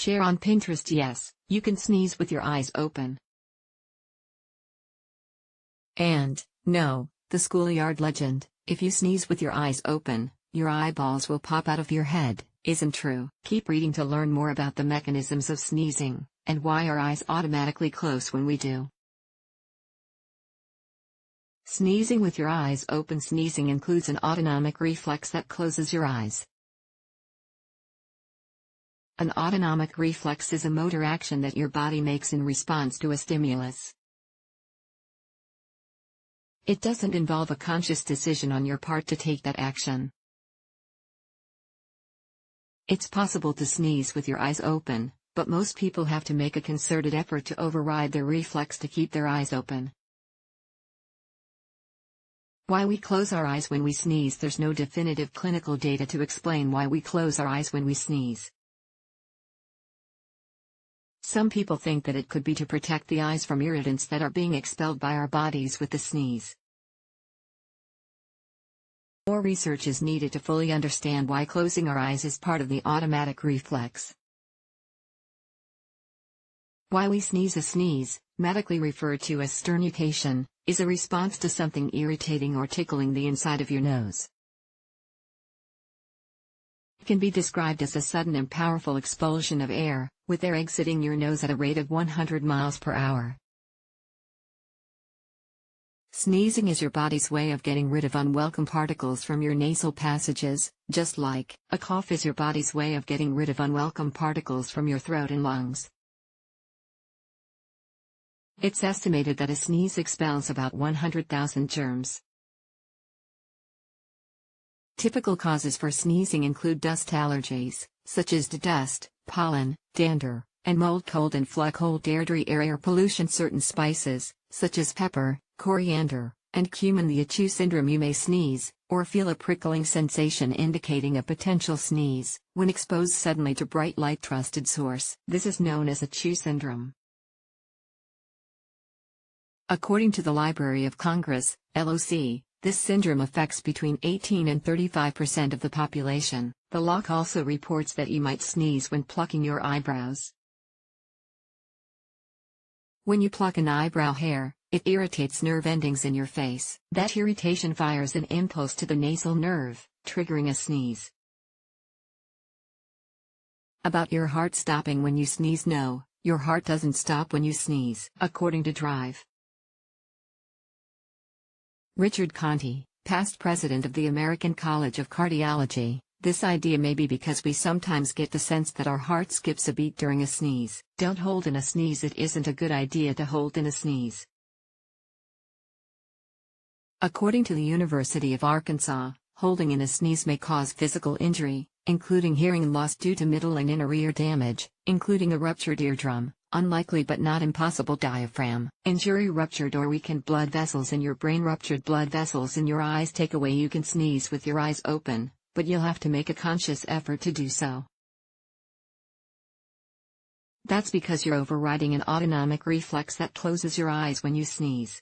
Share on Pinterest. Yes, you can sneeze with your eyes open. And, no, the schoolyard legend, if you sneeze with your eyes open, your eyeballs will pop out of your head, isn't true. Keep reading to learn more about the mechanisms of sneezing, and why our eyes automatically close when we do. Sneezing with your eyes open. Sneezing includes an autonomic reflex that closes your eyes. An autonomic reflex is a motor action that your body makes in response to a stimulus. It doesn't involve a conscious decision on your part to take that action. It's possible to sneeze with your eyes open, but most people have to make a concerted effort to override their reflex to keep their eyes open. Why we close our eyes when we sneeze. There's no definitive clinical data to explain why we close our eyes when we sneeze. Some people think that it could be to protect the eyes from irritants that are being expelled by our bodies with the sneeze. More research is needed to fully understand why closing our eyes is part of the automatic reflex. Why we sneeze. A sneeze, medically referred to as sternutation, is a response to something irritating or tickling the inside of your nose. It can be described as a sudden and powerful expulsion of air, with air exiting your nose at a rate of 100 miles per hour. Sneezing is your body's way of getting rid of unwelcome particles from your nasal passages, just like a cough is your body's way of getting rid of unwelcome particles from your throat and lungs. It's estimated that a sneeze expels about 100,000 germs. Typical causes for sneezing include dust allergies, such as dust, pollen, dander, and mold. Cold and flu. Cold air pollution. Certain spices, such as pepper, coriander, and cumin. The achoo syndrome. You may sneeze, or feel a prickling sensation indicating a potential sneeze, when exposed suddenly to bright light. Trusted source. This is known as achoo syndrome. According to the Library of Congress, LOC, this syndrome affects between 18 and 35% of the population. The LOC also reports that you might sneeze when plucking your eyebrows. When you pluck an eyebrow hair, it irritates nerve endings in your face. That irritation fires an impulse to the nasal nerve, triggering a sneeze. About your heart stopping when you sneeze. No, your heart doesn't stop when you sneeze. According to Drive. Richard Conte, past president of the American College of Cardiology, this idea may be because we sometimes get the sense that our heart skips a beat during a sneeze. Don't hold in a sneeze. It isn't a good idea to hold in a sneeze. According to the University of Arkansas, holding in a sneeze may cause physical injury, including hearing loss due to middle and inner ear damage, including a ruptured eardrum, unlikely but not impossible diaphragm injury, ruptured or weakened blood vessels in your brain, ruptured blood vessels in your eyes. Takeaway: you can sneeze with your eyes open, but you'll have to make a conscious effort to do so. That's because you're overriding an autonomic reflex that closes your eyes when you sneeze.